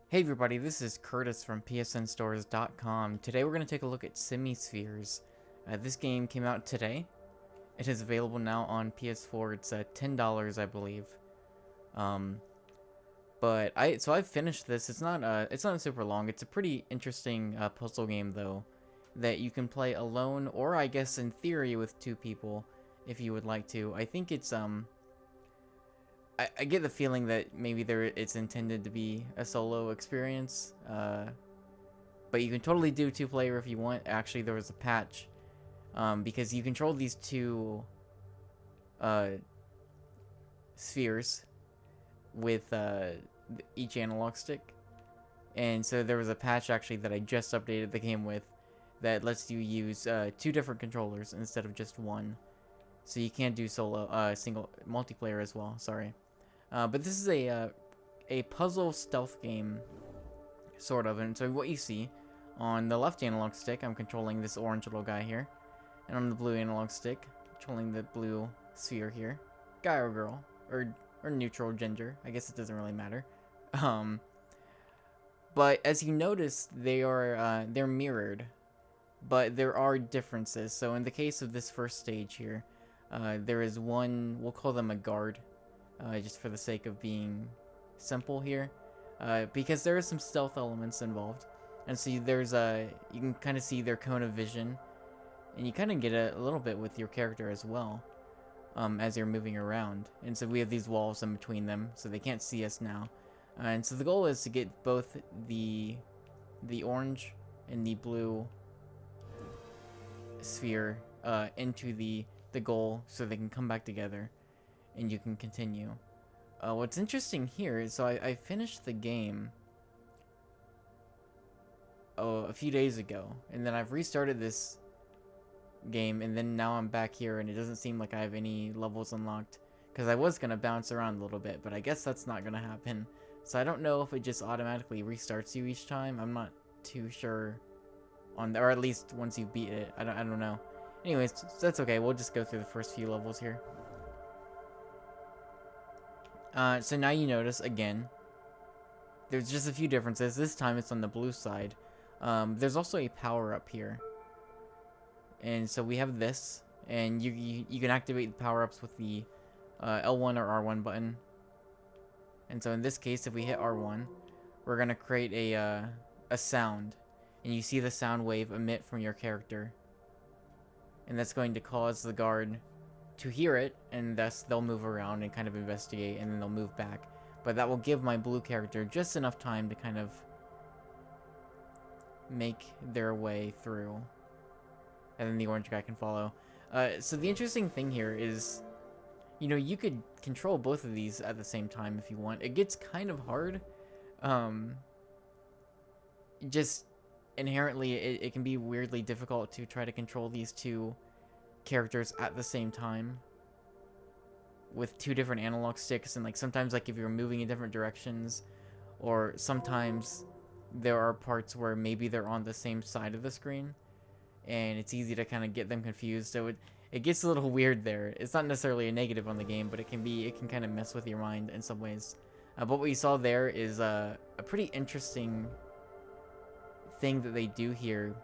Hey everybody, this is Curtis from PSNStores.com. Today we're going to take a look at Semispheres. This game came out today. It is available now on PS4. It's $10, I believe. Um, so I've finished this. It's not super long. It's a pretty interesting puzzle game though, that you can play alone, or I guess in theory with two people, if you would like to. I think I get the feeling that maybe it's intended to be a solo experience, but you can totally do two-player if you want. Actually, there was a patch, because you control these two uh, spheres with each analog stick, and so there was a patch actually that I just updated the game with that lets you use two different controllers instead of just one. So you can't do single multiplayer as well. Sorry. But this is a puzzle stealth game, sort of. And so what you see on the left analog stick, I'm controlling this orange little guy here, and on the blue analog stick, controlling the blue sphere here, guy or girl, or neutral gender. I guess it doesn't really matter. Um, but as you notice, they're mirrored, but there are differences. So in the case of this first stage here, there is one. We'll call them a guard. Just for the sake of being simple here, because there are some stealth elements involved, and so you can kind of see their cone of vision, and you kind of get a little bit with your character as well, as you're moving around. And so we have these walls in between them, so they can't see us now. And so the goal is to get both the orange and the blue sphere into the goal, so they can come back together and you can continue. What's interesting here is, so I finished the game a few days ago, and then I've restarted this game, and then now I'm back here, and it doesn't seem like I have any levels unlocked, because I was going to bounce around a little bit, but I guess that's not going to happen. So I don't know if it just automatically restarts you each time. I'm not too sure or at least once you beat it. I don't know. Anyways, that's okay. We'll just go through the first few levels here. So now you notice, again, there's just a few differences. This time it's on the blue side. There's also a power-up here. And so we have this, and you can activate the power-ups with the L1 or R1 button. And so in this case, if we hit R1, we're going to create a sound. And you see the sound wave emit from your character. And that's going to cause the guard to hear it, and thus they'll move around and kind of investigate, and then they'll move back. But that will give my blue character just enough time to kind of make their way through, and then the orange guy can follow. So the interesting thing here is, you could control both of these at the same time if you want. It gets kind of hard. Just inherently, it can be weirdly difficult to try to control these two characters at the same time with two different analog sticks, and like sometimes, like if you're moving in different directions, or sometimes there are parts where maybe they're on the same side of the screen, and it's easy to kind of get them confused. So it gets a little weird there. It's not necessarily a negative on the game, but it can kind of mess with your mind in some ways. But what you saw there is a pretty interesting thing that they do here.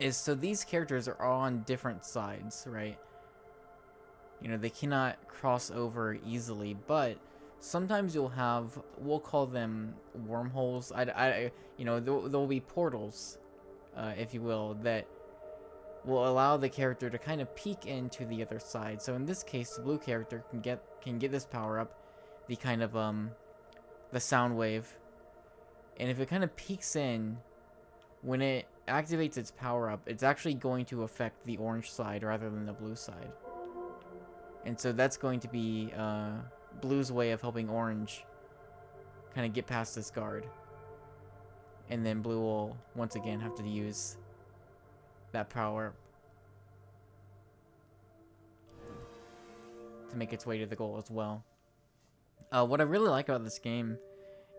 Is so these characters are all on different sides, right? They cannot cross over easily, but sometimes you'll have, we'll call them wormholes. There'll be portals, if you will, that will allow the character to kind of peek into the other side. So in this case, the blue character can get this power up, the kind of the sound wave, and if it kind of peeks in, when it activates its power-up, it's actually going to affect the orange side rather than the blue side. And so that's going to be blue's way of helping orange kind of get past this guard. And then blue will, once again, have to use that power to make its way to the goal as well. What I really like about this game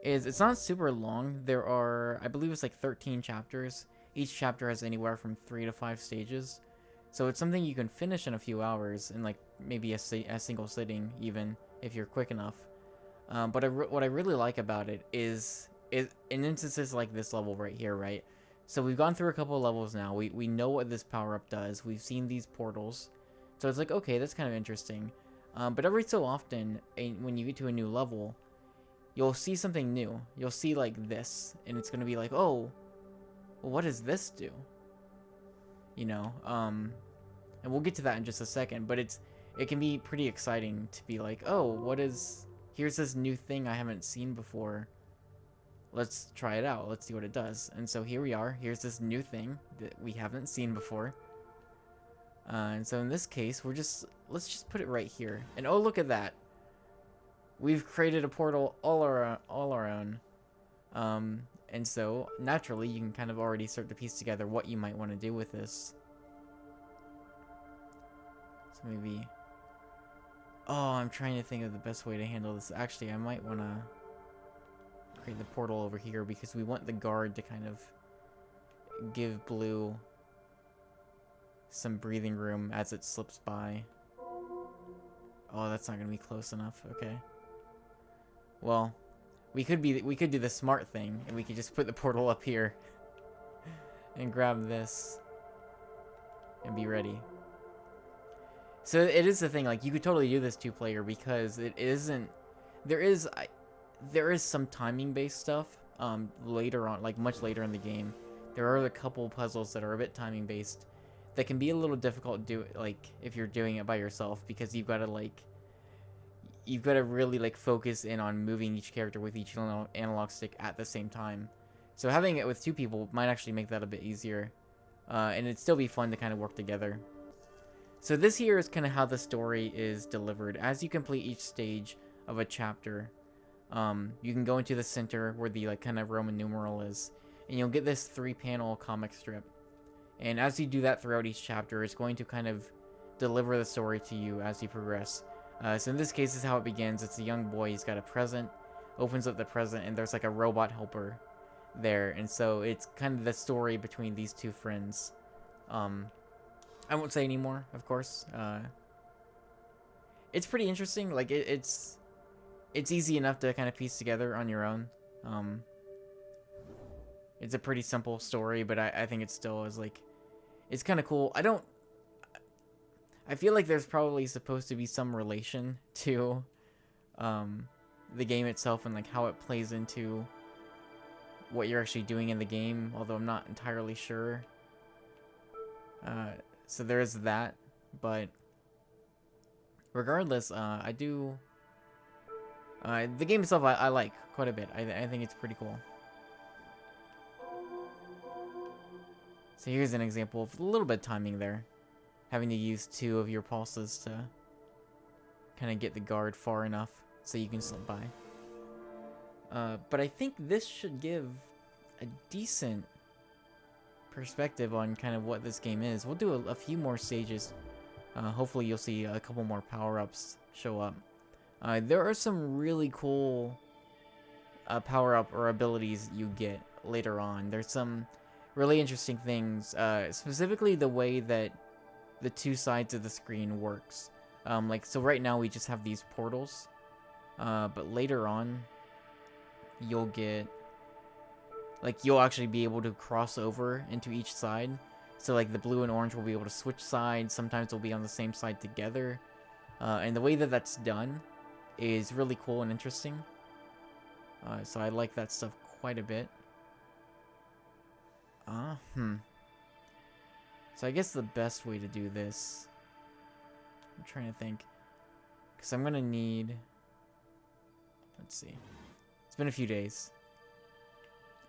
is it's not super long. There are, I believe it's like 13 chapters. Each chapter has anywhere from 3 to 5 stages. So it's something you can finish in a few hours, in like maybe a single sitting, even if you're quick enough. But what I really like about it is in instances like this level right here, right? So we've gone through a couple of levels now. We know what this power-up does. We've seen these portals. So it's like, okay, that's kind of interesting. But every so often, when you get to a new level, you'll see something new. You'll see like this, and it's gonna be like, oh, well, what does this do? You know, and we'll get to that in just a second. But it can be pretty exciting to be like, oh, here's this new thing I haven't seen before. Let's try it out. Let's see what it does. And so here we are. Here's this new thing that we haven't seen before. And so in this case, let's just put it right here. And oh, look at that. We've created a portal all our own. And so naturally, you can kind of already start to piece together what you might want to do with this. So maybe, oh, I'm trying to think of the best way to handle this. Actually, I might want to create the portal over here because we want the guard to kind of give Blue some breathing room as it slips by. Oh, that's not gonna be close enough. Okay. Well, we could do the smart thing, and we could just put the portal up here and grab this and be ready. So it is the thing, like, you could totally do this 2-player because it isn't. There is some timing-based stuff later on, like much later in the game. There are a couple puzzles that are a bit timing-based that can be a little difficult to do, like, if you're doing it by yourself, because you've got to really, like, focus in on moving each character with each analog stick at the same time. So having it with 2 people might actually make that a bit easier. And it'd still be fun to kind of work together. So this here is kind of how the story is delivered. As you complete each stage of a chapter, you can go into the center where the, like, kind of Roman numeral is, and you'll get this 3-panel comic strip. And as you do that throughout each chapter, it's going to kind of deliver the story to you as you progress. So in this case, this is how it begins. It's a young boy. He's got a present, opens up the present, and there's like a robot helper there. And so it's kind of the story between these 2 friends. I won't say any more, of course. It's pretty interesting. Like, it's easy enough to kind of piece together on your own. It's a pretty simple story, but I think it still is, like, it's kind of cool. I feel like there's probably supposed to be some relation to the game itself and, like, how it plays into what you're actually doing in the game, although I'm not entirely sure. So there is that, but regardless, the game itself I like quite a bit. I think it's pretty cool. So here's an example of a little bit of timing there. Having to use 2 of your pulses to kind of get the guard far enough so you can slip by. But I think this should give a decent perspective on kind of what this game is. We'll do a few more stages. Hopefully you'll see a couple more power-ups show up. There are some really cool power-up or abilities you get later on. There's some really interesting things, specifically the way that the 2 sides of the screen works. Like, so right now we just have these portals, but later on you'll get, like, you'll actually be able to cross over into each side. So, like, the blue and orange will be able to switch sides. Sometimes they'll be on the same side together. And the way that that's done is really cool and interesting. So I like that stuff quite a bit. So I guess the best way to do this, I'm trying to think, because I'm gonna need, let's see, it's been a few days.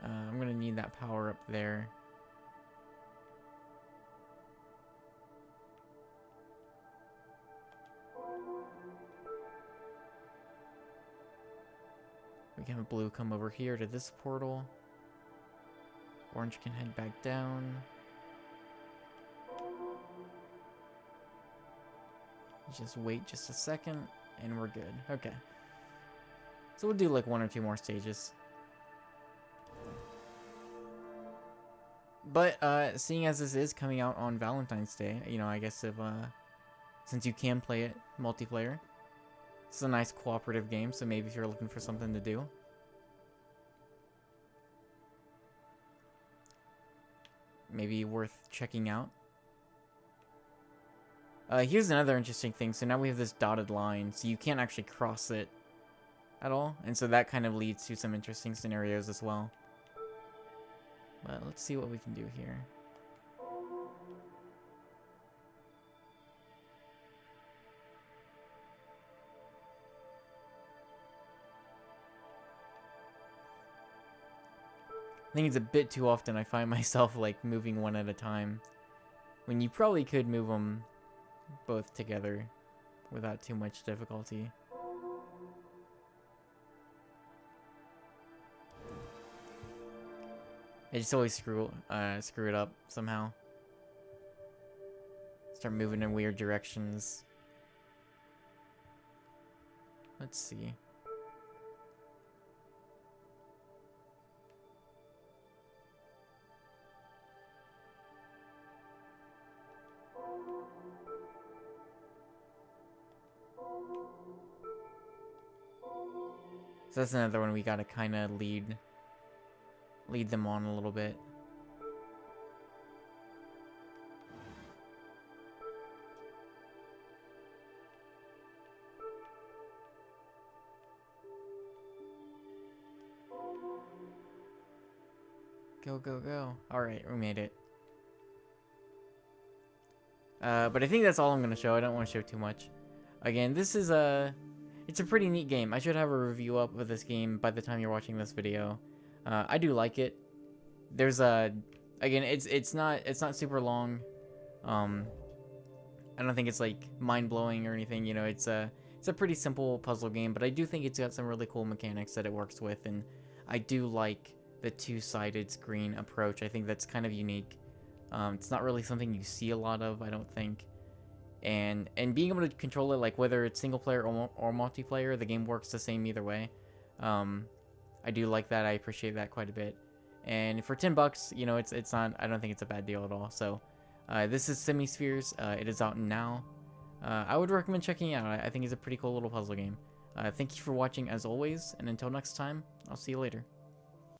I'm gonna need that power up there. We can have blue come over here to this portal. Orange can head back down. Just wait just a second, and we're good. Okay. So we'll do like 1 or 2 more stages. But, seeing as this is coming out on Valentine's Day, you know, I guess if, since you can play it multiplayer, it's a nice cooperative game, so maybe if you're looking for something to do. maybe worth checking out. Here's another interesting thing. So now we have this dotted line, so you can't actually cross it at all, and so that kind of leads to some interesting scenarios as well. But let's see what we can do here. I think it's a bit too often I find myself like moving one at a time, when you probably could move them both together without too much difficulty. I just always screw it up somehow. Start moving in weird directions. Let's see. So that's another one we gotta kind of lead them on a little bit. Go, go, go. Alright, we made it. But I think that's all I'm gonna show. I don't want to show too much. Again, this is it's a pretty neat game. I should have a review up of this game by the time you're watching this video. I do like it. There's again, it's not super long. I don't think it's like mind-blowing or anything, you know. It's a pretty simple puzzle game, but I do think it's got some really cool mechanics that it works with, and I do like the two-sided screen approach. I think that's kind of unique. It's not really something you see a lot of, I don't think. And being able to control it, like whether it's single player or multiplayer, the game works the same either way. I do like that. I appreciate that quite a bit. And for $10, you know, it's not. I don't think it's a bad deal at all. So, this is Semispheres. It is out now. I would recommend checking it out. I think it's a pretty cool little puzzle game. Thank you for watching as always, and until next time, I'll see you later.